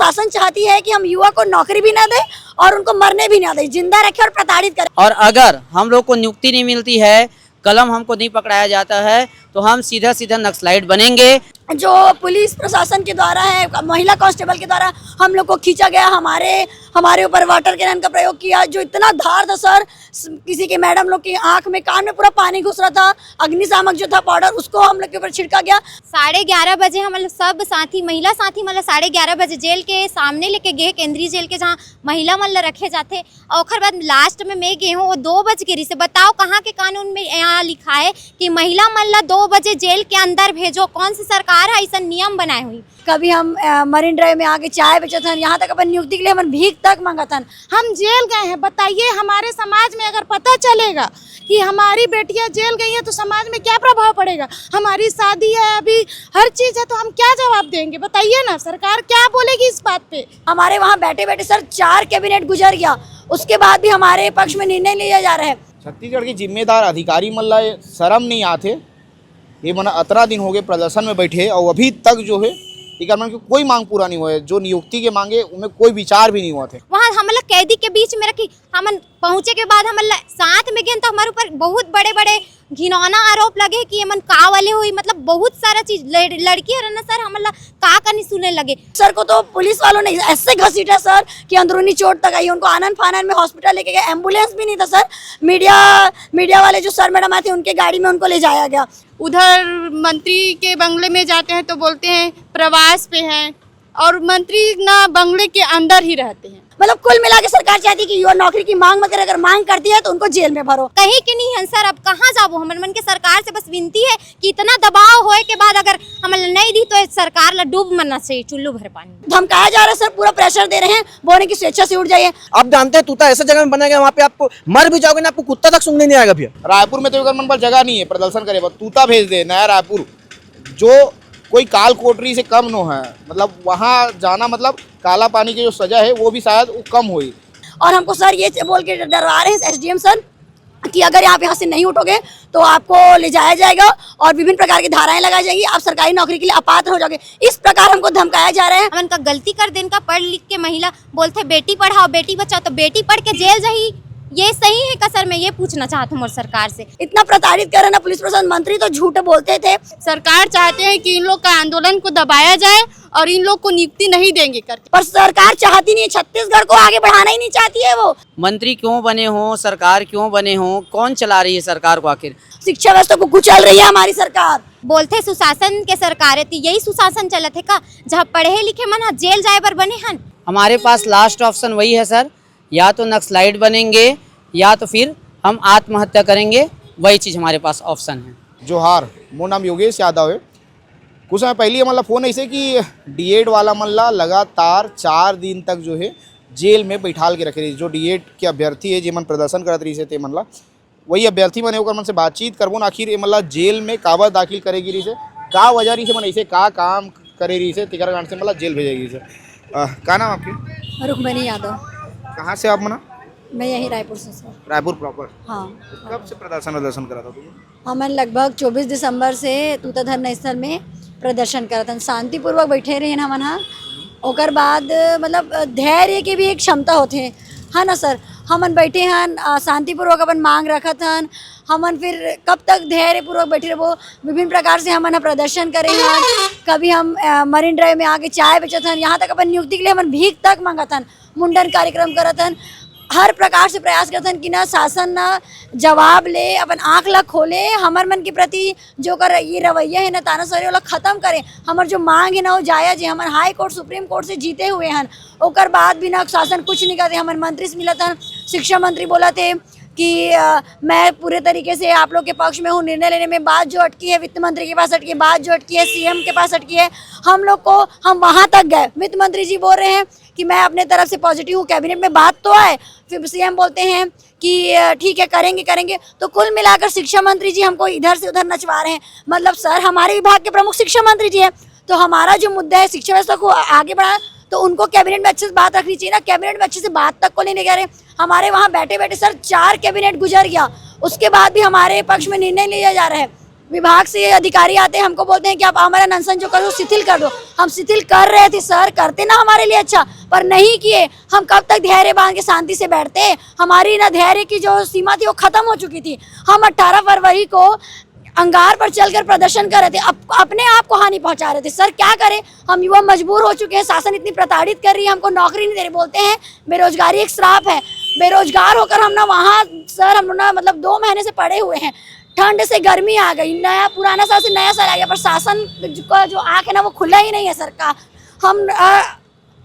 शासन चाहती है कि हम युवा को नौकरी भी ना दें और उनको मरने भी ना दें, जिंदा रखें और प्रताड़ित करें। और अगर हम लोग को नियुक्ति नहीं मिलती है, कलम हमको नहीं पकड़ाया जाता है, तो हम सीधा सीधा नक्सलाइट बनेंगे। जो पुलिस प्रशासन के द्वारा है, महिला कांस्टेबल के द्वारा हम लोग को खींचा गया, हमारे ऊपर वाटर कैनन का प्रयोग किया, जो इतना धार था सर, किसी के मैडम लोग की आंख में, कान में पूरा पानी घुस रहा था। अग्निशामक जो था पाउडर, उसको हम लोग के ऊपर छिड़का गया। 11:30 बजे हम सब साथी, महिला साथी मतलब 11:30 बजे जेल के सामने लेके गए, केंद्रीय जेल के जहाँ महिला मल्ल रखे जाते, और ओखर बाद लास्ट में मैं गई हूँ, वो 2 बज गिरी से। बताओ कहाँ के कानून में यहाँ लिखा है कि महिला मल्ल 2 बजे जेल के अंदर भेजो? कौन सी सरकार है ऐसा नियम बनाए हुई? कभी हम मरीन ड्राइव में आके चाय बेचत हन, यहाँ तक अपन नियुक्ति के लिए हम भीख तक मांगत हन। हम जेल गए हैं, बताइए हमारे समाज में अगर पता चलेगा कि हमारी बेटियां जेल गई हैं तो समाज में क्या प्रभाव पड़ेगा? हमारी शादी है, अभी हर चीज है, तो हम क्या जवाब देंगे? बताइए ना, सरकार क्या बोलेगी इस बात पे? हमारे वहाँ बैठे बैठे सर 4 कैबिनेट गुजर गया, उसके बाद भी हमारे पक्ष में निर्णय लिया जा रहा है। छत्तीसगढ़ के जिम्मेदार अधिकारी मल्ला शर्म नहीं आते, ये मना 18 दिन हो गए प्रदर्शन में बैठे और अभी तक जो है मन की कोई मांग पूरा नहीं हुआ है। जो नियुक्ति के मांगे उनमें कोई विचार भी नहीं हुआ थे। वहाँ हम कैदी के बीच में रखी, हम पहुँचे के बाद हम साथ में गए तो हमारे ऊपर बहुत बड़े बड़े घिनौना आरोप लगे कि ये मन का वाले हुई, मतलब बहुत सारा चीज लड़की है ना सर, हम का नहीं सुनने लगे। सर को तो पुलिस वालों ने ऐसे घसीटा सर कि अंदरूनी चोट तक आई, उनको आनन फानन में हॉस्पिटल लेके गए, एम्बुलेंस भी नहीं था सर। मीडिया वाले जो सर मैडम आए थे उनके गाड़ी में उनको ले जाया गया। उधर मंत्री के बंगले में जाते हैं तो बोलते हैं प्रवास पे हैं, और मंत्री ना बंगले के अंदर ही रहते हैं। मतलब कुल मिला के सरकार चाहती है कि युवा नौकरी की मांग मत करे, अगर मांग करती है तो उनको जेल में भरो। कहीं के नहीं है सर, अब कहाँ जाबो? हमन मन के सरकार से बस विनती है कि इतना दबाव होए के बाद अगर हम नहीं दी तो सरकार ला डूब मरना चाहिए, चुल्लू भर पानी। धमकाया जा रहा है सर, पूरा प्रेशर दे रहे हैं, बोलने की स्वेच्छा से उठ जाइए। आप जानते हैं तूता ऐसे जगह में बनेगा वहाँ पे आपको मर भी जाओगे ना, आपको कुत्ता तक सूंघने नहीं आएगा भैया। रायपुर में तो मन पर जगह नहीं है प्रदर्शन करे, तूता भेज दे नया रायपुर, जो कोई काल कोठरी से कम न है। मतलब वहाँ जाना मतलब काला पानी की जो सजा है वो भी शायद वो कम हुई। और हमको सर ये बोल के डरवा रहे हैं एसडीएम सर कि अगर आप यहाँ से नहीं उठोगे तो आपको ले जाया जाएगा और विभिन्न प्रकार की धाराएं लगाई जाएगी, आप सरकारी नौकरी के लिए अपात्र हो जाओगे। इस प्रकार हमको धमकाया जा रहा है। हमन का गलती कर देन का, पढ़ लिख के महिला बोलते बेटी पढ़ाओ बेटी बचाओ, तो बेटी पढ़ के जेल जाही, ये सही है का सर? मैं ये पूछना चाहती हूँ सरकार से। इतना प्रताड़ित कर रहे ना पुलिस प्रशासन, मंत्री तो झूठ बोलते थे। सरकार चाहते हैं कि इन लोग का आंदोलन को दबाया जाए और इन लोग को नियुक्ति नहीं देंगे करके, पर सरकार चाहती नहीं है, छत्तीसगढ़ को आगे बढ़ाना ही नहीं चाहती है। वो मंत्री क्यों बने हो, सरकार क्यों बने हो, कौन चला रही है सरकार को? आखिर शिक्षा व्यवस्था को कुचल रही है हमारी सरकार। बोलते सुशासन के सरकार है, यही सुशासन चलत है का? जहाँ पढ़े लिखे मन जेल जाए पर बने हन। हमारे पास लास्ट ऑप्शन वही है सर, या तो नक्सलाइट बनेंगे या तो फिर हम आत्महत्या करेंगे, वही चीज़ हमारे पास ऑप्शन है। जोहार, मोर नाम योगेश यादव है। कुछ समय पहले मतलब फ़ोन ऐसे कि डीएड वाला मल्ला लगातार 4 दिन तक जो है जेल में बैठाल के रखे रही। जो डीएड के अभ्यर्थी है जेमन प्रदर्शन करत रही से ते मनला वही अभ्यर्थी मन होकर मन से बातचीत करबो न, आखिर ये मतलब जेल में काबर दाखिल करेगी रही से, का वजह रही से मन ऐसे का काम करे रही से, तिकर कारण से मतलब जेल भेजेगी से। का नाम आपके? रुक्मणी यादव। कहाँ से आप मना? मैं यही रायपुर से सर। रायपुर प्रॉपर? हाँ। कब से प्रदर्शन करा था तुम? हमन लगभग 24 दिसंबर से तूता धरना स्थल में प्रदर्शन करत हन, शांतिपूर्वक बैठे रहे हमन। हाँ, ओकर बाद मतलब धैर्य के भी एक क्षमता होते है ना सर। हमन बैठे हन, शांतिपूर्वक अपन मांग रखत हन। हमन फिर कब तक धैर्यपूर्वक बैठे रहो, विभिन्न प्रकार से हमन प्रदर्शन करे हन। कभी हम मरीन ड्राइव में आके चाय बेचत हन, यहाँ तक अपन नियुक्ति के लिए हमन भीख तक मांगत हन, मुंडन कार्यक्रम करत हन। हर प्रकार से प्रयास करते हैं कि ना शासन ना जवाब ले, अपन आँख ला खोले, हमर मन के प्रति जो कर ये रवैया है ना तानाशाही वाला खत्म करे। हमार जो मांग है ना वो जायज है, हमारे हाई कोर्ट सुप्रीम कोर्ट से जीते हुए हैं, ओकर बाद भी ना शासन कुछ नहीं करते। हमारे मंत्री से मिला था, शिक्षा मंत्री बोला थे कि मैं पूरे तरीके से आप लोग के पक्ष में हूँ, निर्णय लेने में बात जो अटकी है वित्त मंत्री के पास अटकी है, बात जो अटकी है सीएम के पास अटकी है। हम लोग को हम वहाँ तक गए, वित्त मंत्री जी बोल रहे हैं कि मैं अपने तरफ से पॉजिटिव हूँ, कैबिनेट में बात तो आए, फिर सीएम बोलते हैं कि ठीक है करेंगे। तो कुल मिलाकर शिक्षा मंत्री जी हमको इधर से उधर नचवा रहे हैं। मतलब सर हमारे विभाग के प्रमुख शिक्षा मंत्री जी हैं, तो हमारा जो मुद्दा है शिक्षा व्यवस्था को आगे बढ़ाना, तो उनको कैबिनेट में अच्छे से बात रखनी चाहिए ना। कैबिनेट में अच्छे से बात तक को नहीं कह रहे। हमारे वहाँ बैठे बैठे सर 4 कैबिनेट गुजर गया, उसके बाद भी हमारे पक्ष में निर्णय लिया जा रहा है, विभाग से अधिकारी आते हैं, हमको बोलते हैं कि आप हमारा अनशन जो करो शिथिल कर दो। हम शिथिल कर रहे थे सर, करते ना हमारे लिए अच्छा, पर नहीं किए। हम कब तक धैर्य बांध के शांति से बैठते? हमारी ना धैर्य की जो सीमा थी वो खत्म हो चुकी थी। हम 18 फरवरी को अंगार पर चलकर प्रदर्शन कर रहे थे, अपने आप को हानि पहुंचा रहे थे। सर क्या करें, हम युवा मजबूर हो चुके हैं। शासन इतनी प्रताड़ित कर रही है, हमको नौकरी नहीं दे रही। बोलते हैं बेरोजगारी एक श्राप है। बेरोजगार होकर हम ना वहाँ सर हम ना मतलब 2 महीने से पड़े हुए हैं। ठंड से गर्मी आ गई, नया पुराना साल से नया साल आ गया, पर शासन का जो आँख है ना वो खुला ही नहीं है सर का। हम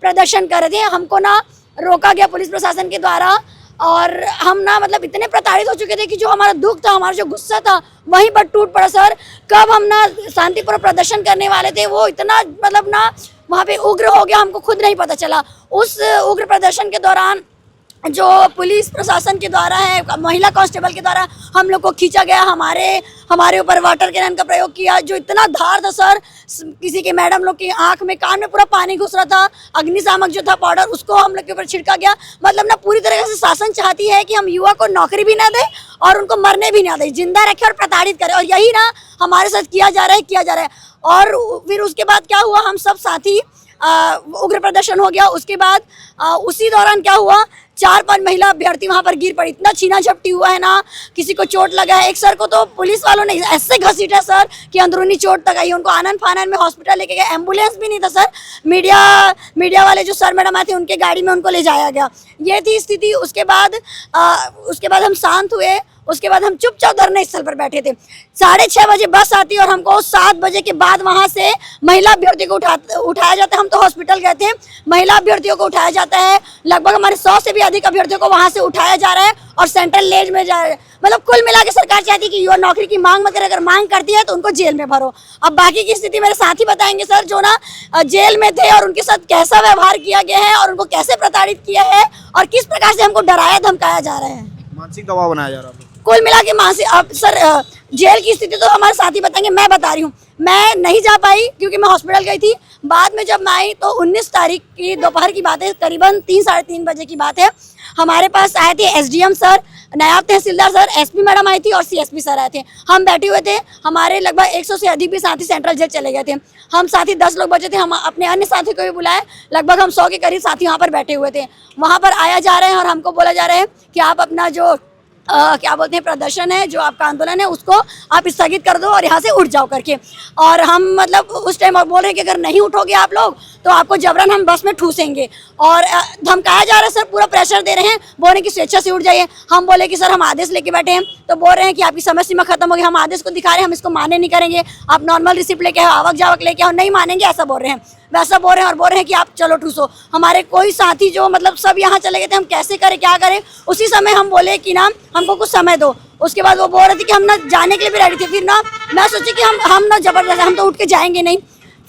प्रदर्शन कर रहे थे, हमको ना रोका गया पुलिस प्रशासन के द्वारा, और हम ना मतलब इतने प्रताड़ित हो चुके थे कि जो हमारा दुख था, हमारा जो गुस्सा था वहीं पर टूट पड़ा सर। कब हम ना शांतिपूर्ण प्रदर्शन करने वाले थे, वो इतना मतलब ना वहाँ पे उग्र हो गया, हमको खुद नहीं पता चला। उस उग्र प्रदर्शन के दौरान जो पुलिस प्रशासन के द्वारा है, महिला कांस्टेबल के द्वारा हम लोग को खींचा गया, हमारे ऊपर वाटर कैनन का प्रयोग किया, जो इतना धार था सर। किसी के मैडम लोग की आंख में, कान में पूरा पानी घुस रहा था। अग्निशामक जो था पाउडर, उसको हम लोग के ऊपर छिड़का गया। मतलब ना पूरी तरह से शासन चाहती है कि हम युवा को नौकरी भी ना दे और उनको मरने भी ना दे, जिंदा रखे और प्रताड़ित करे। और यही ना हमारे साथ किया जा रहा है। और फिर उसके बाद क्या हुआ, हम सब साथी उग्र प्रदर्शन हो गया। उसके बाद उसी दौरान क्या हुआ, 4-5 महिला अभ्यर्थी वहां पर गिर पड़ी। इतना छीना झपटी हुआ है ना, किसी को चोट लगा है। एक सर को तो पुलिस वालों ने ऐसे घसीटा सर कि अंदरूनी चोट तक आई। उनको आनन फानन में हॉस्पिटल लेके गए, एम्बुलेंस भी नहीं था सर। मीडिया वाले जो सर मैडम आए थे उनके गाड़ी में उनको ले जाया गया। ये थी स्थिति। उसके बाद हम शांत हुए। उसके बाद हम चुपचाप धरने स्थल पर बैठे थे। 6:30 बजे बस आती और हमको 7 बजे के बाद वहां से महिला अभ्यर्थियों को उठाया जाता है। हम तो हॉस्पिटल गए थे, महिला अभ्यर्थियों को उठाया जाता है। लगभग हमारे 100 से भी अधिक अभ्यर्थियों को वहां से उठाया जा रहा है और सेंट्रल जेल में जा रहा है। मतलब कुल मिला के सरकार चाहती है कि युवा नौकरी की मांग मत करे, अगर मांग करती है तो उनको जेल में भरो। अब बाकी की स्थिति मेरे साथी बताएंगे सर, जो ना जेल में थे और उनके साथ कैसा व्यवहार किया गया है और उनको कैसे प्रताड़ित किया है और किस प्रकार से हमको डराया धमकाया जा रहा है, मानसिक दबाव बनाया जा रहा है। कुल मिला के मानसिक। अब सर जेल की स्थिति तो हमारे साथी बताएंगे, मैं बता रही हूँ। मैं नहीं जा पाई क्योंकि मैं हॉस्पिटल गई थी। बाद में जब मैं आई तो 19 तारीख की दोपहर की बात है, करीबन 3-3:30 बजे की बात है। हमारे पास आए थे एसडीएम सर, नायब तहसीलदार सर, एसपी मैडम आई थी और सीएसपी सर आए थे। हम बैठे हुए थे। हमारे लगभग 100 से अधिक भी साथी सेंट्रल जेल चले गए थे। हम साथी 10 लोग बचे थे। हम अपने अन्य साथी को भी बुलाए, लगभग हम 100 के करीब साथी वहाँ पर बैठे हुए थे। वहाँ पर आया जा रहे हैं और हमको बोला जा रहा है कि आप अपना जो क्या बोलते हैं प्रदर्शन है, जो आपका आंदोलन है, उसको आप स्थगित कर दो और यहाँ से उठ जाओ करके। और हम मतलब उस टाइम और बोल रहे हैं कि अगर नहीं उठोगे आप लोग तो आपको जबरन हम बस में ठूसेंगे। और धमकाया जा रहा है सर, पूरा प्रेशर दे रहे हैं, बोल रहे हैं कि स्वेच्छा से उठ जाइए। हम बोले कि सर हम आदेश लेके बैठे हैं, तो बोल रहे हैं कि आपकी समय सीमा खत्म हो गई। हम आदेश को दिखा रहे हैं, हम इसको मान्य नहीं करेंगे, आप नॉर्मल रिसिप्ट लेके आओ, आवक जावक लेके आओ, नहीं मानेंगे, ऐसा बोल रहे हैं। वैसा बोल रहे हैं और बोल रहे हैं कि आप चलो ठूसो। हमारे कोई साथी जो मतलब सब यहाँ चले गए थे, हम कैसे करें क्या करें। उसी समय हम बोले कि ना हमको कुछ समय दो। उसके बाद वो बोल रहे थे कि हम ना जाने के लिए भी रेडी थे। फिर ना मैं सोची कि हम ना जबरदस्त, हम तो उठ के जाएंगे नहीं।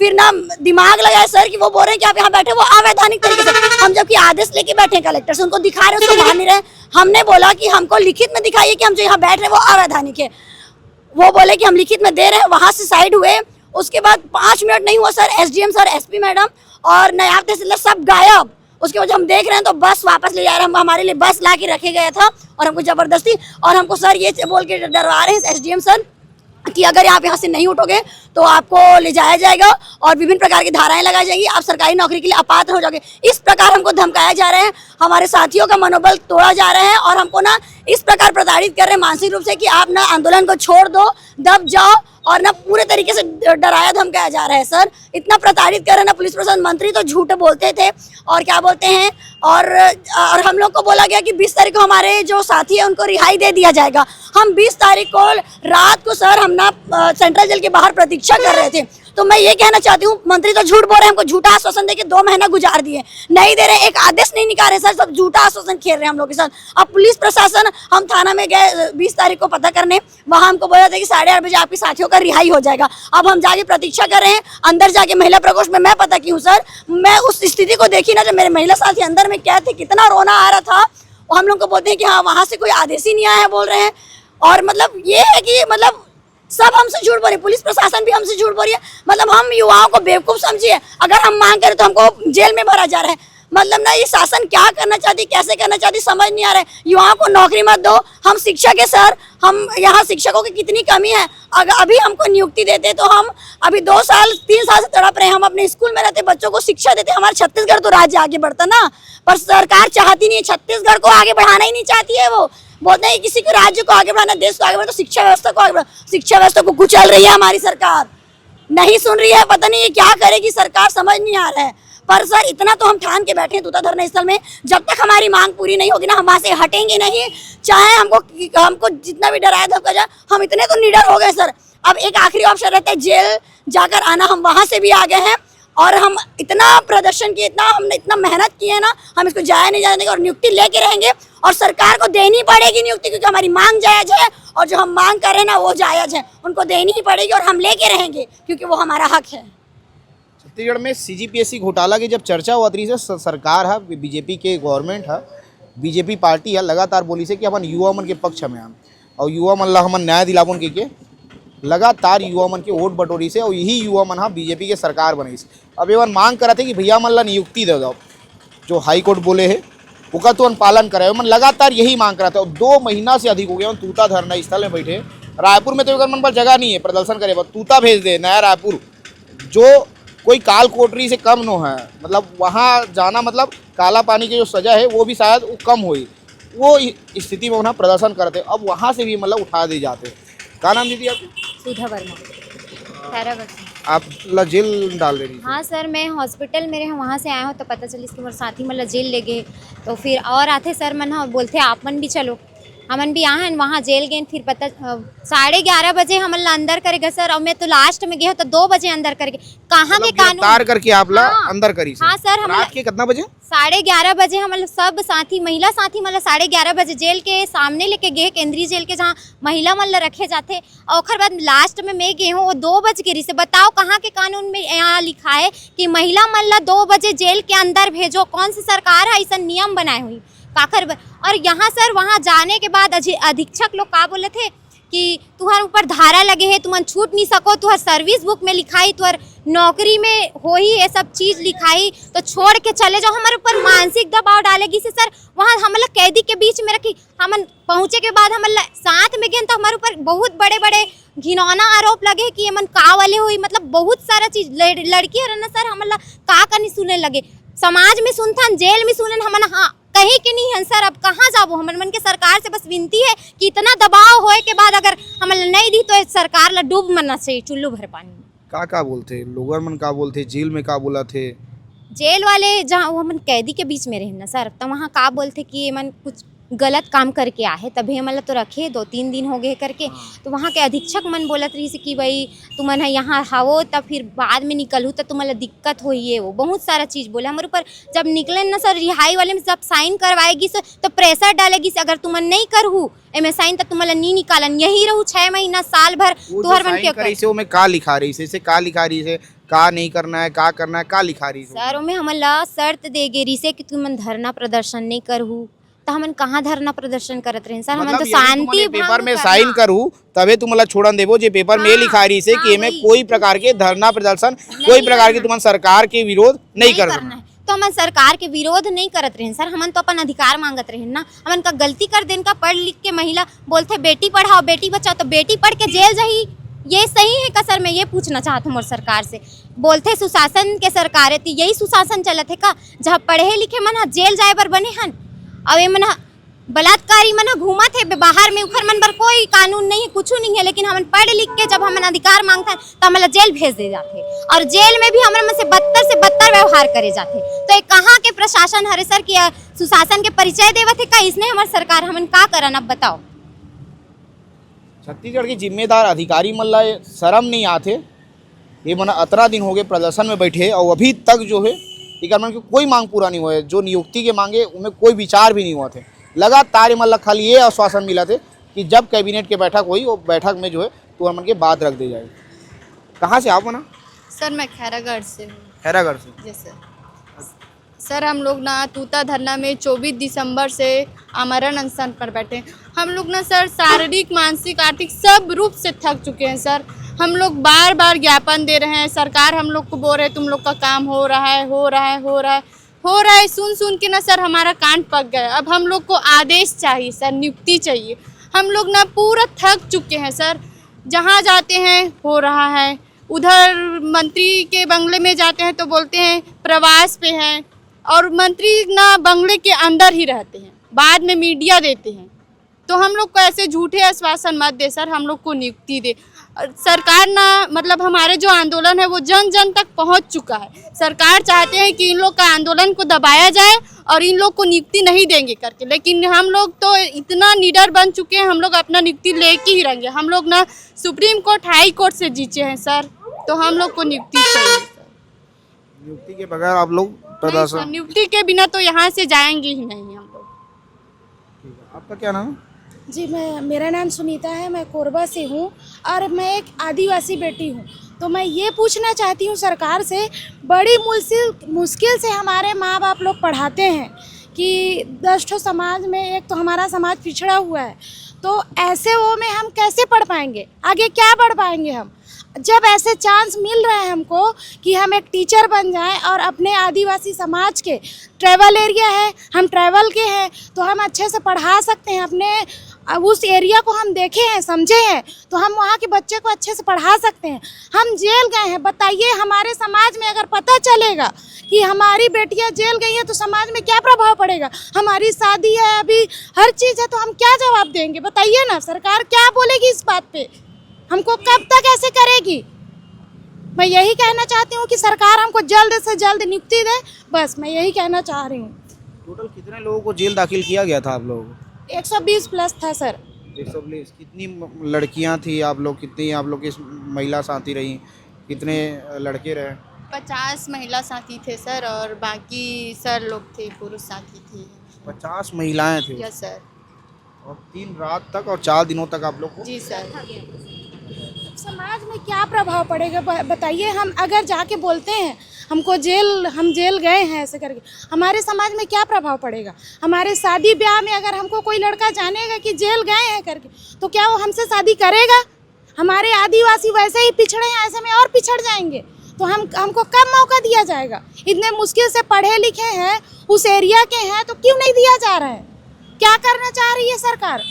फिर ना दिमाग लगाया सर कि वो बोल रहे हैं कि आप यहाँ बैठे, वो अवैधानिक तरीके से। हम जबकि आदेश लेके बैठे हैं कलेक्टर से, उनको दिखा रहे हैं, उसको मान नहीं रहे। हमने बोला कि हमको लिखित में दिखाइए कि हम जो यहाँ बैठ रहे हैं वो अवैधानिक है। वो बोले कि हम लिखित में दे रहे हैं, वहाँ से साइड हुए। उसके बाद 5 मिनट नहीं हुआ sir, SDM sir, SP madam और नायब तहसीलदार सब गायब। उसके बाद हम देख रहे हैं तो बस वापस ले जा रहे हैं। हमारे लिए बस ला के रखे गया था और हमको जबरदस्ती, और हमको सर ये बोल के डरवा रहे हैं एसडीएम सर कि अगर आप यहाँ से नहीं उठोगे तो आपको ले जाया जाएगा और विभिन्न प्रकार की धाराएं लगाई जाएंगी, आप सरकारी नौकरी के लिए अपात्र हो जाओगे। इस प्रकार हमको धमकाया जा रहा है, हमारे साथियों का मनोबल तोड़ा जा रहा है और हमको ना इस प्रकार प्रताड़ित कर रहे हैं मानसिक रूप से कि आप ना आंदोलन को छोड़ दो, दब जाओ, और ना पूरे तरीके से डराया धमकाया जा रहा है सर। इतना प्रताड़ित कर रहे हैं ना पुलिस प्रशासन। मंत्री तो झूठ बोलते थे और क्या बोलते हैं, और हम लोग को बोला गया कि 20 तारीख को हमारे जो साथी है उनको रिहाई दे दिया जाएगा। हम 20 तारीख को रात को सर हम ना सेंट्रल जेल के बाहर प्रतीक्षा कर रहे थे। तो मैं ये कहना चाहती हूँ, मंत्री तो झूठ बोल रहे हैं, हमको झूठा आश्वासन देके 2 महीना गुजार दिए, नहीं दे रहे, एक आदेश नहीं निकाल रहे सर, सब झूठा आश्वासन खेल रहे हैं हम लोग के साथ। अब पुलिस प्रशासन, हम थाना में गए 20 तारीख को पता करने, वहाँ हमको बोला था कि 8:30 बजे आपके साथियों का रिहाई हो जाएगा। अब हम जाके प्रतीक्षा कर रहे हैं। अंदर जाके महिला प्रकोष्ठ में मैं पता की हूँ सर, मैं उस स्थिति को देखी ना, जब मेरे महिला साथी अंदर में क्या थे, कितना रोना आ रहा था। हम लोग को बोलते हैं कि हाँ वहाँ से कोई आदेश ही नहीं आया है, बोल रहे हैं। और मतलब ये है कि मतलब सब हमसे झूठ बोल रही है, पुलिस प्रशासन भी हमसे झूठ बोल रही है। मतलब हम युवाओं को बेवकूफ़ समझिए, अगर हम मांग करें तो हमको जेल में भरा जा रहा है। मतलब ना ये शासन क्या करना चाहती, कैसे करना चाहती, समझ नहीं आ रहा है। युवाओं को नौकरी मत दो। हम शिक्षक है सर, हम यहाँ शिक्षकों की कितनी कमी है। अगर अभी हमको नियुक्ति देते तो हम अभी 2 साल 3 साल से तड़प रहे हैं। हम अपने स्कूल में रहते, बच्चों को शिक्षा देते, हमारा छत्तीसगढ़ तो राज्य आगे बढ़ता ना, पर सरकार चाहती नहीं है, छत्तीसगढ़ को आगे बढ़ाना ही नहीं चाहती है। वो बोलते हैं किसी को राज्य को आगे बढ़ाना, देश को आगे बढ़ाना, तो शिक्षा व्यवस्था को आगे बढ़ाना। शिक्षा व्यवस्था को कुचल रही है हमारी सरकार, नहीं सुन रही है। पता नहीं ये क्या करेगी सरकार, समझ नहीं आ रहा है। पर सर इतना तो हम ठान के बैठे हैं तूता धरना स्थल में, जब तक हमारी मांग पूरी नहीं होगी ना, हम वहाँ से हटेंगे नहीं। चाहे हमको जितना भी डराया धमकाया जाए, हम इतने तो निडर हो गए सर। अब एक आखिरी ऑप्शन रहता है जेल जाकर आना, हम वहाँ से भी आ गए हैं। और हम इतना प्रदर्शन किए, हमने इतना मेहनत की है ना, हम इसको जाया नहीं जाने देंगे और नियुक्ति लेके रहेंगे। और सरकार को देनी पड़ेगी नियुक्ति, क्योंकि हमारी मांग जायज है और जो हम मांग कर रहे हैं ना वो जायज है, उनको देनी ही पड़ेगी और हम लेके रहेंगे क्योंकि वो हमारा हक है। छत्तीसगढ़ में सीजीपीएससी घोटाला की जब चर्चा हुआ थी, सरकार है, बीजेपी के गवर्नमेंट है, बीजेपी पार्टी है, लगातार बोली से कि अपन युवा मन के पक्ष में हम और युवा मन ला हमन न्याय दिलावन के लगातार युवा मन के वोट बटोरी से और यही युवा मन बीजेपी के सरकार बनी से। अब एवन मांग करा थे कि भैया मन ला नियुक्ति दे दो, जो हाई कोर्ट बोले है उसका तो पालन करे। मन लगातार यही मांग करा था। 2 महीना से अधिक हो गया तूता धरना स्थल में बैठे। रायपुर में तो अगर मन पर जगह नहीं है प्रदर्शन करे, तूता भेज दे नया रायपुर, जो कोई काल कोठरी से कम न है। मतलब वहाँ जाना मतलब काला पानी की जो सज़ा है वो भी शायद वो कम हुई, वो स्थिति में उन्हें प्रदर्शन करते। अब वहाँ से भी मतलब उठा दे जाते। क्या नाम दीदी आपकी? सुधा वर्मा, खैरागढ़ से। आप जेल डाल रही थी? हाँ सर, मैं हॉस्पिटल मेरे वहाँ से आया हूँ तो पता चली कि मेरे साथी मतलब जेल ले गए। तो फिर और आते सर मन हाँ बोलते आप मन भी चलो, हमन भी यहाँ वहाँ जेल गए। फिर पता 11:30 बजे हम अंदर करेगा सर, और मैं तो लास्ट में गया तो 2 बजे अंदर करके। कहाँ के कानून गिरफ्तार करके आप ला हाँ, अंदर करी से? हाँ सर, हम रात के कितना बजे? 11:30 बजे हम सब साथी महिला साथी मतलब 11:30 बजे जेल के सामने लेके गए, केंद्रीय जेल के जहाँ महिला मन रखे जाते। और ओखर बाद लास्ट में मैं गई हूँ वो 2 बज गिरी से। बताओ कहाँ के कानून में यहाँ लिखा है कि महिला मन 2 बजे जेल के अंदर भेजो? कौन सी सरकार है ऐसा नियम बनाए हुई काखर? और यहाँ सर वहाँ जाने के बाद अधीक्षक लोग का बोले थे कि तुम्हारे ऊपर धारा लगे है, तुम छूट नहीं सको, तुम्हार सर्विस बुक में लिखाई, तुम्हार नौकरी में हो ही ये सब चीज़ लिखाई, तो छोड़ के चले जाओ। हमारे ऊपर मानसिक दबाव डालेगी से सर। वहाँ हम कैदी के बीच में रखी, हम पहुँचे के बाद हम साथ में गए तो हमारे ऊपर बहुत बड़े बड़े घिनौना आरोप लगे कि ये मन का वाले हुई, मतलब बहुत सारा चीज़ लड़की है ना सर। हम का नहीं सुनने लगे, समाज में सुनथन, जेल में सुनन, हम हाँ कहीं के नहीं है सर। अब कहाँ जाबो? हमन मन के सरकार से बस विनती है कि इतना दबाव होए के बाद अगर हम नहीं दी तो सरकार ला डूब मरना चाहिए चुल्लू भर पानी में। का बोलते लोगों मन, का बोलते जेल में, का बोला थे जेल वाले जहाँ वो मन कैदी के बीच में रहे ना सर, तो वहाँ का बोलते कि ये मन कुछ गलत काम करके आए, तभी हमारा तो रखे 2-3 दिन हो गए करके। तो वहाँ के अधीक्षक मन बोलत रही से कि भाई तुमन यहाँ हावो तब फिर बाद में निकलू तो तुम्हारा दिक्कत हो ये वो बहुत सारा चीज़ बोले हमारे ऊपर। जब निकले ना सर रिहाई वाले में जब साइन करवाएगी तो प्रेशर डालेगी से अगर तुमन नहीं करहू एमे साइन तो तुम्हारा नहीं निकालन, यही रहू 6 महीना साल भर तुहर मन के। में का लिखा रही से का लिखा रही से का नहीं करना है, का करना है, का लिखा रही से? सर में हमला शर्त दे गेरी से कि तुमन धरना प्रदर्शन नहीं करहू, तो हमन कहाँ धरना प्रदर्शन करत रहे सर? हमन तो शांति पेपर में साइन करूँ तबे तुमला छोड़न देबो। जे पेपर में लिखा रही से कि एमे कोई प्रकार के धरना प्रदर्शन, कोई प्रकार के तुमन सरकार के विरोध नहीं करना है, तो हमन सरकार के विरोध नहीं करत रहे सर। हमन तो अपन अधिकार मांगत रहे ना। हमन का गलती कर देन का पढ़ लिख के महिला बोलते बेटी पढ़ाओ बेटी बचाओ, तो बेटी पढ़ के जेल जाही, ये सही है का सर? मैं ये पूछना चाहता हूँ सरकार से। बोलते सुशासन के सरकार है तो यही सुशासन चलत है का? जहाँ पढ़े लिखे मन जेल जाए बर बने हन, अब ये मन बलात्कारी मन घूमत है बाहर में, उखर मन पर कोई कानून नहीं है, कुछ नहीं है। लेकिन हमन पढ़ लिख के जब हमन अधिकार मांगते हैं तो हमारा जेल भेज दे जाते, और जेल में भी हमारे मन से बदतर व्यवहार करे जाते। तो ये कहाँ के प्रशासन हरे सर की सुशासन के परिचय देवत है का? इसने हमारी सरकार हमन का करन? अब बताओ। छत्तीसगढ़ के जिम्मेदार अधिकारी मन ला शर्म नहीं आते? ये मन 18 दिन हो गए प्रदर्शन में बैठे और अभी तक जो है एक मन की कोई मांग पूरा नहीं हुआ है। जो नियुक्ति के मांगे उनमें कोई विचार भी नहीं हुआ थे। लगातार मन ला खाली ये आश्वासन मिला थे कि जब कैबिनेट के बैठक हुई वो बैठक में जो है तो मन के बात रख दी जाए। कहाँ से आप मना? सर मैं खैरागढ़ से हूँ। खैरागढ़ से? जी सर हम लोग ना तूता धरना में 24 दिसंबर से आमरण अनशन पर बैठे। हम लोग ना सर शारीरिक मानसिक आर्थिक सब रूप से थक चुके हैं सर। हम लोग बार बार ज्ञापन दे रहे हैं, सरकार हम लोग को बोल रहे तुम लोग का काम हो रहा है, हो रहा है सुन सुन के ना सर हमारा कान पक गया। अब हम लोग को आदेश चाहिए सर, नियुक्ति चाहिए। हम लोग ना पूरा थक चुके हैं सर, जहाँ जाते हैं हो रहा है, उधर मंत्री के बंगले में जाते हैं तो बोलते हैं प्रवास पे हैं, और मंत्री ना बंगले के अंदर ही रहते हैं, बाद में मीडिया देते हैं। तो हम लोग को ऐसे झूठे आश्वासन मत दे सर, हम लोग को नियुक्ति दे। सरकार ना मतलब हमारे जो आंदोलन है वो जन जन तक पहुंच चुका है। सरकार चाहते हैं कि इन लोग का आंदोलन को दबाया जाए और इन लोग को नियुक्ति नहीं देंगे करके, लेकिन हम लोग तो इतना निडर बन चुके हैं, हम लोग अपना नियुक्ति लेके ही रहेंगे। हम लोग ना सुप्रीम कोर्ट, हाई कोर्ट से जीते हैं सर, तो हम लोग को नियुक्ति चाहिए सर। नियुक्ति के बगैर आप लोग नहीं सर, प्रदर्शन, नियुक्ति के बिना तो यहाँ से जाएंगे ही नहीं हम लोग। आपका क्या नाम है? जी, मेरा नाम सुनीता है, मैं कोरबा से हूँ और मैं एक आदिवासी बेटी हूँ। तो मैं ये पूछना चाहती हूँ सरकार से, बड़ी मुश्किल से हमारे माँ बाप लोग पढ़ाते हैं कि 10 ठो समाज में एक तो हमारा समाज पिछड़ा हुआ है, तो ऐसे वो में हम कैसे पढ़ पाएंगे, आगे क्या बढ़ पाएंगे हम, जब ऐसे चांस मिल रहे हैं हमको कि हम एक टीचर बन जाएं और अपने आदिवासी समाज के ट्रैवल एरिया है, हम ट्रैवल के हैं, तो हम अच्छे से पढ़ा सकते हैं। अपने उस एरिया को हम देखे हैं, समझे हैं, तो हम वहाँ के बच्चे को अच्छे से पढ़ा सकते हैं। हम जेल गए हैं, बताइए हमारे समाज में अगर पता चलेगा कि हमारी बेटियाँ जेल गई हैं तो समाज में क्या प्रभाव पड़ेगा। हमारी शादी है, अभी हर चीज़ है, तो हम क्या जवाब देंगे, बताइए ना। सरकार क्या बोलेगी इस बात पे, हमको कब तक ऐसे करेगी। मैं यही कहना चाहती हूँ कि सरकार हमको जल्द से जल्द नियुक्ति दे, बस मैं यही कहना चाह रही हूँ। टोटल कितने लोगों को जेल दाखिल किया गया था आप लोगों को? 120 प्लस था सर। 120। कितनी लड़कियां थी आप लोग, कितनी आप लोग की महिला साथी रही, कितने लड़के रहे? 50 महिला साथी थे सर, और बाकी सर लोग थे, पुरुष साथी थे। 50 महिलाएं थी यस सर। और 3 रात तक और 4 दिनों तक आप लोग को? जी सर। समाज में क्या प्रभाव पड़ेगा बताइए। हम अगर जाके बोलते हैं हमको हम जेल गए हैं ऐसे करके, हमारे समाज में क्या प्रभाव पड़ेगा। हमारे शादी ब्याह में अगर हमको कोई लड़का जानेगा कि जेल गए हैं करके, तो क्या वो हमसे शादी करेगा। हमारे आदिवासी वैसे ही पिछड़े हैं, ऐसे में और पिछड़ जाएंगे, तो हमको कब मौका दिया जाएगा। इतने मुश्किल से पढ़े लिखे हैं, उस एरिया के हैं, तो क्यों नहीं दिया जा रहा है। क्या करना चाह रही है सरकार,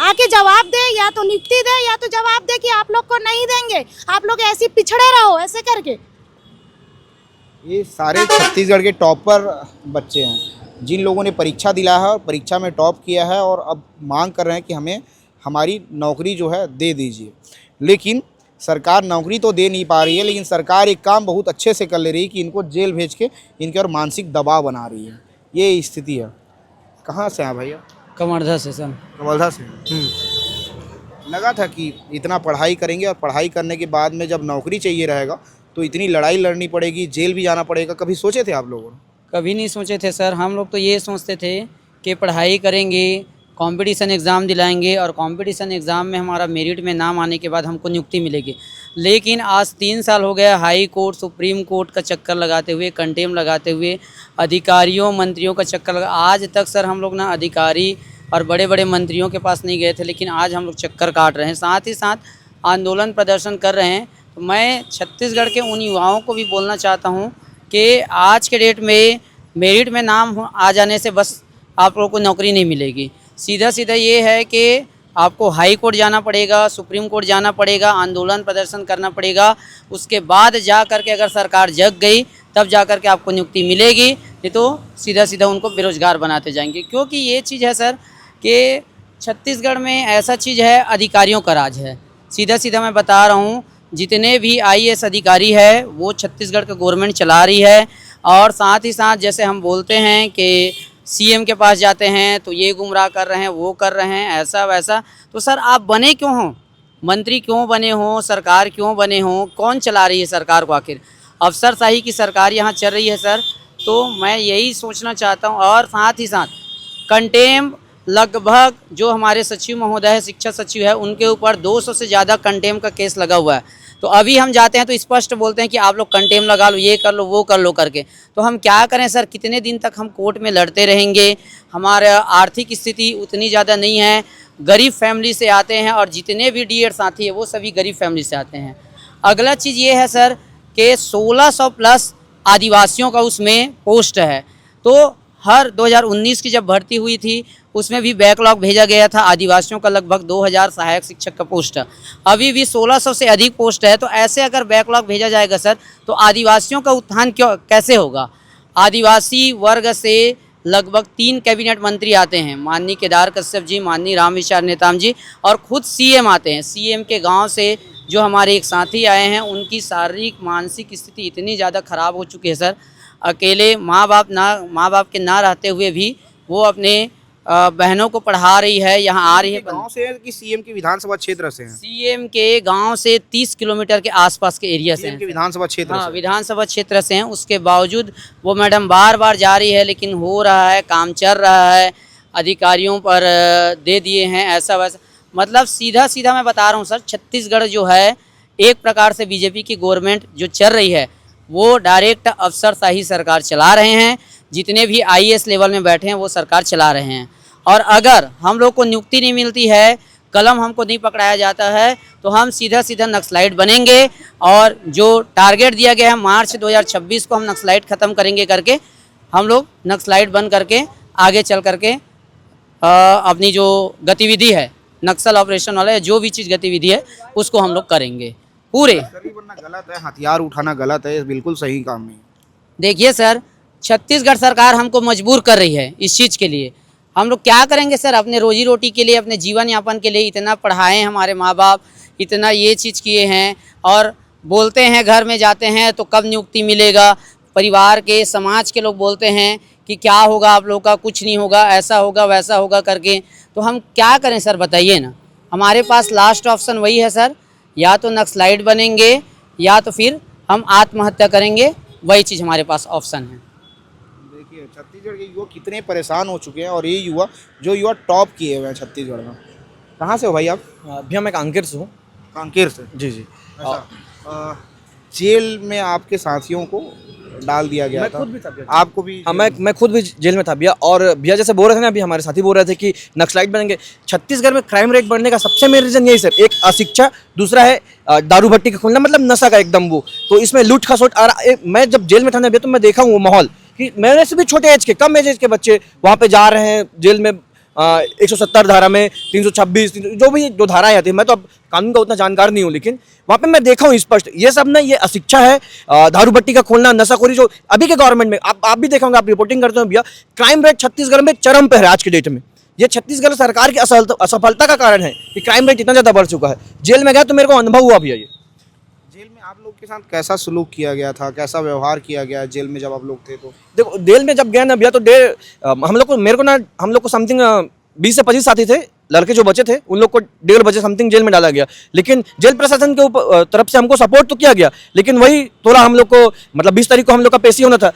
आके जवाब दे, या तो नियुक्ति दे या तो जवाब दे कि आप लोग को नहीं देंगे, आप लोग ऐसे पिछड़े रहो ऐसे करके। ये सारे छत्तीसगढ़ के टॉपर बच्चे हैं जिन लोगों ने परीक्षा दिला है और परीक्षा में टॉप किया है, और अब मांग कर रहे हैं कि हमें हमारी नौकरी जो है दे दीजिए। लेकिन सरकार नौकरी तो दे नहीं पा रही है, लेकिन सरकार एक काम बहुत अच्छे से कर ले रही है कि इनको जेल भेज के इनके और मानसिक दबाव बना रही है। ये स्थिति है। कहाँ से हैं भैया? कवर्धा से सर। कवर्धा से। लगा था कि इतना पढ़ाई करेंगे और पढ़ाई करने के बाद में जब नौकरी चाहिए रहेगा तो इतनी लड़ाई लड़नी पड़ेगी, जेल भी जाना पड़ेगा। कभी सोचे थे आप लोगों ने? कभी नहीं सोचे थे सर। हम लोग तो ये सोचते थे कि पढ़ाई करेंगे, कंपटीशन एग्ज़ाम दिलाएंगे और कंपटीशन एग्ज़ाम में हमारा मेरिट में नाम आने के बाद हमको नियुक्ति मिलेगी। लेकिन आज 3 साल हो गया हाई कोर्ट, सुप्रीम कोर्ट का चक्कर लगाते हुए, कंटेम लगाते हुए, अधिकारियों मंत्रियों का चक्कर लगा, आज तक सर हम लोग ना अधिकारी और बड़े बड़े मंत्रियों के पास नहीं गए थे, लेकिन आज हम लोग चक्कर काट रहे हैं, साथ ही साथ आंदोलन प्रदर्शन कर रहे हैं। तो मैं छत्तीसगढ़ के उन युवाओं को भी बोलना चाहता हूँ कि आज के डेट में मेरिट में नाम आ जाने से बस आप लोगों को नौकरी नहीं मिलेगी। सीधा सीधा ये है कि आपको हाई कोर्ट जाना पड़ेगा, सुप्रीम कोर्ट जाना पड़ेगा, आंदोलन प्रदर्शन करना पड़ेगा। उसके बाद जा कर के अगर सरकार जग गई तब जा कर के आपको नियुक्ति मिलेगी, नहीं तो सीधा सीधा उनको बेरोजगार बनाते जाएंगे। क्योंकि ये चीज़ है सर कि छत्तीसगढ़ में ऐसा चीज़ है, अधिकारियों का राज है। सीधा सीधा मैं बता रहा हूँ, जितने भी IAS अधिकारी है वो छत्तीसगढ़ का गवर्नमेंट चला रही है। और साथ ही साथ जैसे हम बोलते हैं कि CM के पास जाते हैं तो ये गुमराह कर रहे हैं, वो कर रहे हैं, ऐसा वैसा। तो सर आप बने क्यों हो, मंत्री क्यों बने हो, सरकार क्यों बने हो, कौन चला रही है सरकार को? आखिर अफसरशाही की सरकार यहाँ चल रही है सर। तो मैं यही सोचना चाहता हूँ। और साथ ही साथ कंटेम लगभग जो हमारे सचिव महोदय है, शिक्षा सचिव है, उनके ऊपर 200 से ज़्यादा कंटेम का केस लगा हुआ है। तो अभी हम जाते हैं तो स्पष्ट बोलते हैं कि आप लोग कंटेम लगा लो, ये कर लो, वो कर लो करके। तो हम क्या करें सर, कितने दिन तक हम कोर्ट में लड़ते रहेंगे। हमारा आर्थिक स्थिति उतनी ज़्यादा नहीं है, गरीब फैमिली से आते हैं, और जितने भी DED साथी है वो सभी गरीब फैमिली से आते हैं। अगला चीज़ ये है सर कि 1600 प्लस आदिवासियों का उसमें पोस्ट है। तो हर 2019 की जब भर्ती हुई थी उसमें भी बैकलॉग भेजा गया था। आदिवासियों का लगभग 2000 सहायक शिक्षक का पोस्ट है, अभी भी 1600 से अधिक पोस्ट है। तो ऐसे अगर बैकलॉग भेजा जाएगा सर तो आदिवासियों का उत्थान कैसे होगा? आदिवासी वर्ग से लगभग 3 कैबिनेट मंत्री आते हैं, माननीय केदार कश्यप जी, माननीय रामविचार नेताम जी, और खुद सीएम आते हैं। सीएम के गांव से जो हमारे एक साथी आए हैं उनकी शारीरिक मानसिक स्थिति इतनी ज़्यादा ख़राब हो चुकी है सर, अकेले माँ बाप के ना रहते हुए भी वो अपने बहनों को पढ़ा रही है, यहाँ आ रही है। गांव से है कि सीएम की विधानसभा क्षेत्र से हैं? सीएम के गांव से 30 किलोमीटर के आसपास के एरिया से सीएम हैं। के विधानसभा क्षेत्र हाँ, से। विधानसभा क्षेत्र से हैं। उसके बावजूद वो मैडम बार बार जा रही है, लेकिन हो रहा है, काम चल रहा है, अधिकारियों पर दे दिए हैं, ऐसा वैसा। मतलब सीधा मैं बता रहा हूँ सर, छत्तीसगढ़ जो है एक प्रकार से बीजेपी की गवर्नमेंट जो चल रही है वो डायरेक्ट अफसरशाही सरकार चला रहे हैं। जितने भी आईएएस लेवल में बैठे हैं वो सरकार चला रहे हैं। और अगर हम लोग को नियुक्ति नहीं मिलती है, कलम हमको नहीं पकड़ाया जाता है, तो हम सीधा नक्सलाइट बनेंगे। और जो टारगेट दिया गया है मार्च 2026 को हम नक्सलाइट ख़त्म करेंगे करके, हम लोग नक्सलाइट बन करके आगे चल करके अपनी जो गतिविधि है नक्सल ऑपरेशन वाला जो भी चीज़ गतिविधि है उसको हम लोग करेंगे पूरे। बनना गलत है, हथियार उठाना गलत है, बिल्कुल सही काम नहीं। देखिए सर, छत्तीसगढ़ सरकार हमको मजबूर कर रही है इस चीज़ के लिए। हम लोग क्या करेंगे सर? अपने रोजी रोटी के लिए, अपने जीवन यापन के लिए इतना पढ़ाए हमारे माँ बाप, इतना ये चीज़ किए हैं, और बोलते हैं घर में जाते हैं तो कब नियुक्ति मिलेगा। परिवार के, समाज के लोग बोलते हैं कि क्या होगा आप लोग का, कुछ नहीं होगा, ऐसा होगा वैसा होगा करके। तो हम क्या करें सर, बताइए ना। हमारे पास लास्ट ऑप्शन वही है सर, या तो नक्सलाइट बनेंगे या तो फिर हम आत्महत्या करेंगे, वही चीज़ हमारे पास ऑप्शन है। देखिए छत्तीसगढ़ के युवा कितने परेशान हो चुके हैं, और ये युवा जो टॉप किए हुए हैं छत्तीसगढ़ में। कहाँ से हो भाई आप? भैया मैं कांकेर से हूँ। कांकेर से? जी। जेल में आपके साथियों को डाल दिया गया था, खुद भी था भैया। आपको भी? हाँ, मैं खुद भी जेल में था भैया। और भैया जैसे बोल रहे थे ना, अभी हमारे साथी बोल रहे थे कि नक्सलाइट बनेंगे। छत्तीसगढ़ में क्राइम रेट बढ़ने का सबसे मेन रीज़न यही सर, एक अशिक्षा, दूसरा है दारू भट्टी का खुलना, मतलब नशा का एकदम वो। तो इसमें लूट खसोट। और मैं जब जेल में था ना भैया, तो मैं देखा हूँ वो माहौल कि मेरे से भी छोटे एज के, कम एज के बच्चे वहाँ पे जा रहे हैं जेल में। 170 धारा में, 326 जो भी जो धाराएं आती है, मैं तो अब कानून का उतना जानकार नहीं हूँ, लेकिन वहाँ पे मैं देखा हूँ स्पष्ट ये सब ना, ये अशिक्षा है, दारू भट्टी का खोलना, नशाखोरी जो अभी के गवर्नमेंट में आप भी देखोगे, आप रिपोर्टिंग करते हो भैया, क्राइम रेट छत्तीसगढ़ में चरम पे है आज के डेट में। ये छत्तीसगढ़ सरकार की असफलता का कारण है कि क्राइम रेट इतना ज़्यादा बढ़ चुका है। जेल में गया तो मेरे को अनुभव हुआ भैया। ये जेल में आप लोग के साथ कैसा सलूक किया गया था, कैसा व्यवहार किया गया जेल में जब आप लोग थे? तो देखो, जेल में जब गया ना भैया, तो हम लोग को समथिंग 20 से 25 साथी थे, लड़के जो बचे थे उन लोग को 1:30 बजे समथिंग जेल में डाला गया। लेकिन जेल प्रशासन के ऊपर तरफ से हमको सपोर्ट तो किया गया, लेकिन वही थोड़ा हम लोग को, मतलब 20 तारीख को हम लोग का पेशी होना था।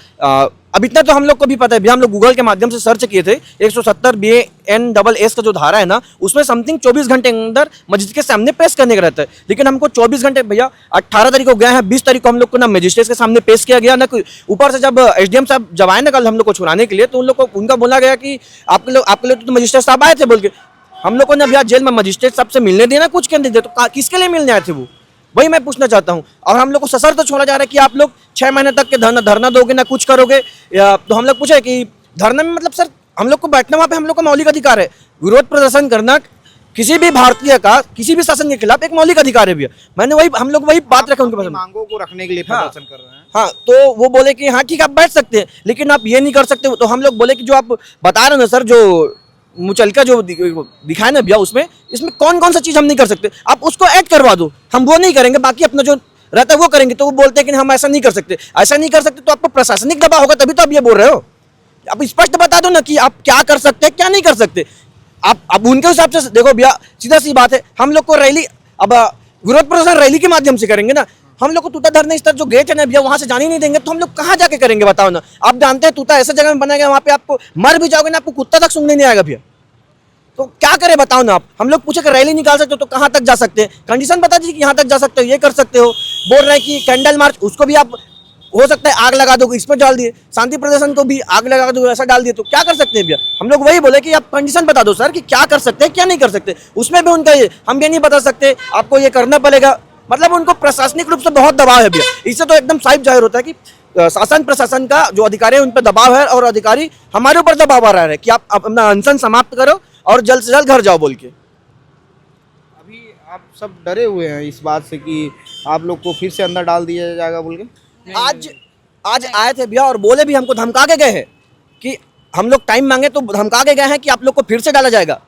अब इतना तो हम लोग को भी पता है भैया, हम लोग गूगल के माध्यम से सर्च किए थे। 170 BANSS का जो धारा है ना, उसमें समथिंग 24 घंटे के अंदर मजिस्ट्रेट के सामने पेश करने का रहता है। लेकिन हमको 24 घंटे भैया 18 तारीख को गए हैं, 20 तारीख को हम लोग को ना मजिस्ट्रेट के सामने पेश किया गया ना कोई। ऊपर से जब SDM साहब जब आए ना कल हम लोग को छुड़ाने के लिए, तो उन लोग को उनका बोला गया कि आपके लिए तो मजिस्ट्रेट साहब आए थे बोल के। हम लोग को ना भैया जेल में मजिस्ट्रेट साहब से मिलने दिया ना, कुछ कहने दिया। तो किसके लिए मिलने आए थे वो, वही मैं पूछना चाहता हूँ। और हम लोग को सशर्त तो छोड़ा जा रहा है कि आप लोग 6 महीने तक के धरना दोगे ना, कुछ करोगे। तो हम लोग पूछे कि धरना में मतलब सर हम लोग को बैठना, वहाँ पे हम लोग का मौलिक अधिकार है। विरोध प्रदर्शन करना किसी भी भारतीय का किसी भी शासन के खिलाफ एक मौलिक अधिकार है भैया। हम लोग वही बात रखे उनके पास, मांगों को रखने के लिए प्रदर्शन कर रहे हैं। हाँ, तो वो बोले कि हाँ ठीक है आप बैठ सकते हैं, लेकिन आप ये नहीं कर सकते। तो हम लोग बोले कि जो आप बता रहे हो ना सर, जो मुचलका जो दिखाए ना भैया, इसमें कौन कौन सा चीज़ हम नहीं कर सकते, आप उसको ऐड करवा दो, हम वो नहीं करेंगे, बाकी अपना जो रहता है वो करेंगे। तो वो बोलते हैं कि हम ऐसा नहीं कर सकते। ऐसा नहीं कर सकते तो आपको प्रशासनिक दबाव होगा, तभी तो आप ये बोल रहे हो। आप स्पष्ट बता दो ना कि आप क्या कर सकते हैं, क्या नहीं कर सकते। आप अब उनके हिसाब से देखो भैया, सीधा सी बात है, हम लोग को रैली, अब विरोध प्रदर्शन रैली के माध्यम से करेंगे ना। हम लोग को तूता धरना स्थल जो गेट है ना भैया, वहाँ से जाने नहीं देंगे, तो हम लोग कहाँ जाके करेंगे बताओ ना। आप जानते हैं तूता ऐसे जगह में बनाया गया, वहाँ पे आपको मर भी जाओगे ना, आपको कुत्ता तक सूंघने नहीं आएगा भैया। तो क्या करें बताओ ना आप। हम लोग पूछे कि रैली निकाल सकते हो तो कहाँ तक जा सकते हैं, कंडीशन बता दीजिए कि यहाँ तक जा सकते हो, ये कर सकते हो। बोल रहे हैं कि कैंडल मार्च, उसको भी आप हो सकता है आग लगा दो, इस पर डाल दिए। शांति प्रदर्शन को भी आग लगा दो, ऐसा डाल दिए, तो क्या कर सकते हैं भैया। हम लोग वही बोले कि आप कंडीशन बता दो सर कि क्या कर सकते हैं, क्या नहीं कर सकते। उसमें भी उनका ये, हम ये नहीं बता सकते, आपको ये करना पड़ेगा। मतलब उनको प्रशासनिक रूप से बहुत दबाव है भैया। इससे तो एकदम साफ जाहिर होता है कि शासन प्रशासन का जो अधिकारी है उन पर दबाव है, और अधिकारी हमारे ऊपर दबाव आ रहा है कि आप अपना अनशन समाप्त करो और जल्द से जल्द घर जाओ बोल के। अभी आप सब डरे हुए हैं इस बात से कि आप लोग को फिर से अंदर डाल दिया जाएगा बोल के। आज आए थे भैया और बोले भी, हमको धमका के गए हैं कि हम लोग टाइम मांगे तो धमका के गए हैं कि आप लोग को फिर से डाला जाएगा,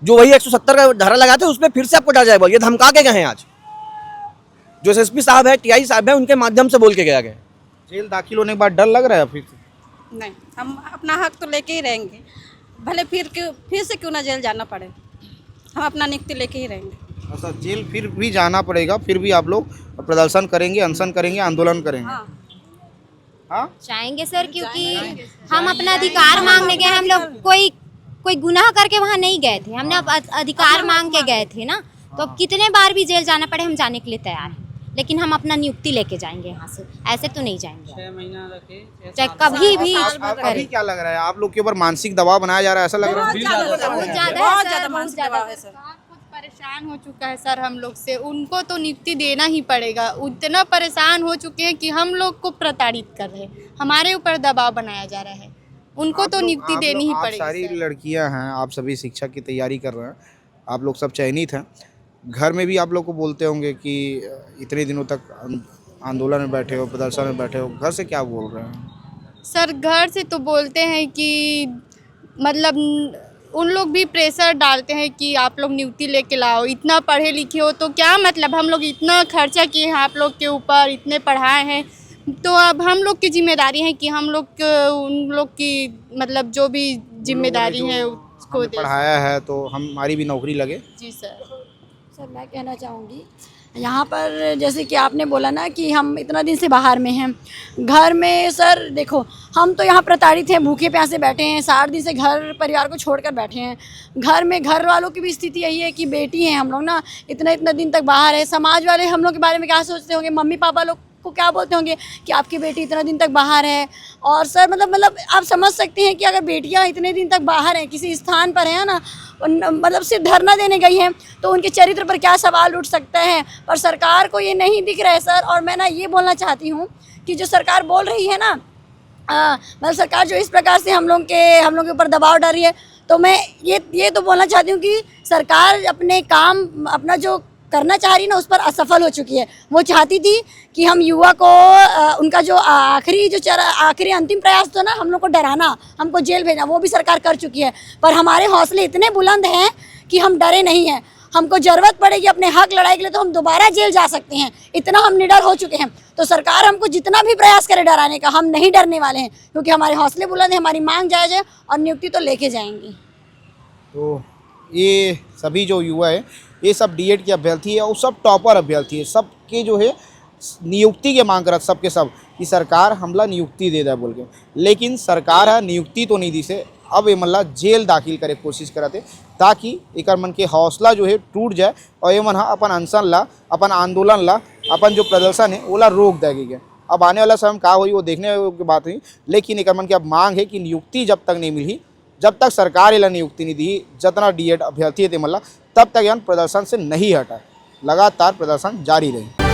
जो वही 170 का धारा लगाते हैं उसमें फिर से आपको डाला जाएगा, ये धमका के गए हैं। आज जो एसएसपी साहब है, टीआई साहब है, उनके माध्यम से बोल के गया गया। जेल दाखिल होने के बाद डर लग रहा है फिर से? नहीं, हम अपना हक तो लेके ही रहेंगे, भले फिर से क्यों ना जेल जाना पड़े, हम अपना नियुक्ति लेके ही रहेंगे। अच्छा, जेल फिर भी जाना पड़ेगा, फिर भी आप लोग प्रदर्शन करेंगे, अनशन करेंगे, आंदोलन करेंगे? हाँ, जाएंगे सर, क्योंकि हम अपना अधिकार मांगने गए। हम लोग कोई गुनाह करके वहाँ नहीं गए थे, हमने अधिकार मांग के गए थे ना, तो अब कितने बार भी जेल जाना पड़े हम जाने के लिए तैयार हैं, लेकिन हम अपना नियुक्ति लेके जाएंगे यहाँ से, ऐसे तो नहीं जाएंगे। 6 महीना रखे, चाहे कभी भी अभी क्या लग रहा है आप लोग के ऊपर मानसिक दबाव बनाया जा रहा है, ऐसा लग रहा है? बहुत ज़्यादा परेशान हो चुका है सर हम लोग से, उनको तो नियुक्ति देना ही पड़ेगा। उतना परेशान हो चुके हैं कि हम लोग को प्रताड़ित कर रहे हैं, हमारे ऊपर दबाव बनाया जा रहा है, उनको तो नियुक्ति देनी ही पड़ेगी। सारी लड़कियां हैं, आप सभी शिक्षा की तैयारी कर रहे हैं, आप लोग सब चयनित हैं, घर में भी आप लोग को बोलते होंगे कि इतने दिनों तक आंदोलन में बैठे हो, प्रदर्शन में बैठे हो, घर से क्या बोल रहे हैं? सर घर से तो बोलते हैं कि मतलब उन लोग भी प्रेशर डालते हैं कि आप लोग नियुक्ति लेके लाओ, इतना पढ़े लिखे हो तो क्या मतलब, हम लोग इतना खर्चा किए हैं आप लोग के ऊपर, इतने पढ़ाए हैं, तो अब हम लोग की जिम्मेदारी है कि हम लोग उन लोग की मतलब जो भी जिम्मेदारी है उसको दे। पढ़ाया है तो हमारी भी नौकरी लगे। जी सर। सर मैं कहना चाहूँगी यहाँ पर, जैसे कि आपने बोला ना कि हम इतना दिन से बाहर में हैं, घर में सर देखो हम तो यहाँ प्रताड़ित हैं, भूखे प्यासे बैठे हैं, 60 दिन से घर परिवार को छोड़कर बैठे हैं। घर में घर वालों की भी स्थिति यही है कि बेटी हैं हम लोग ना, इतना दिन तक बाहर है। समाज वाले हम लोग के बारे में क्या सोचते होंगे, मम्मी पापा लोग को क्या बोलते होंगे कि आपकी बेटी इतना दिन तक बाहर है। और सर मतलब आप समझ सकते हैं कि अगर बेटियां इतने दिन तक बाहर हैं, किसी स्थान पर हैं ना, मतलब सिर्फ धरना देने गई हैं, तो उनके चरित्र पर क्या सवाल उठ सकता है। पर सरकार को ये नहीं दिख रहा है सर। और मैं ना ये बोलना चाहती हूँ कि जो सरकार बोल रही है ना, मतलब सरकार जो इस प्रकार से हम लोग के ऊपर दबाव डाल रही है, तो मैं ये तो बोलना चाहती हूँ कि सरकार अपने काम अपना जो करना चाह रही है ना, उस पर असफल हो चुकी है। वो चाहती थी कि हम युवा को उनका जो आखिरी अंतिम प्रयास था ना, हम लोग को डराना, हमको जेल भेजना, वो भी सरकार कर चुकी है। पर हमारे हौसले इतने बुलंद हैं कि हम डरे नहीं हैं। हमको ज़रूरत पड़ेगी अपने हक लड़ाई के लिए तो हम दोबारा जेल जा सकते हैं, इतना हम निडर हो चुके हैं। तो सरकार हमको जितना भी प्रयास करे डराने का, हम नहीं डरने वाले हैं, क्योंकि हमारे हौसले बुलंद हैं, हमारी मांग जायज़ है और नियुक्ति तो लेके जाएंगे। तो ये सभी जो युवा है, ये सब डीएड की अभ्यर्थी है और सब टॉपर अभ्यर्थी है, सबके जो है नियुक्ति के मांग करत सब के सब कि सरकार हमला नियुक्ति दे दे बोल के। लेकिन सरकार है नियुक्ति तो नहीं दी से, अब ये मतलब जेल दाखिल करे कोशिश करते, ताकि एक मन के हौसला जो है टूट जाए और ये मन अपन अनशन ला, अपन आंदोलन ला, अपन जो प्रदर्शन है ओला रोक देगी। अब आने वाला समय क्या हुई वो देखने की बात हुई, लेकिन एक मन की अब मांग है कि नियुक्ति जब तक नहीं मिली, जब तक सरकार इला नियुक्ति नहीं दी, जितना डीएड अभ्यर्थी है मतलब तब तक यह प्रदर्शन से नहीं हटा, लगातार प्रदर्शन जारी रही।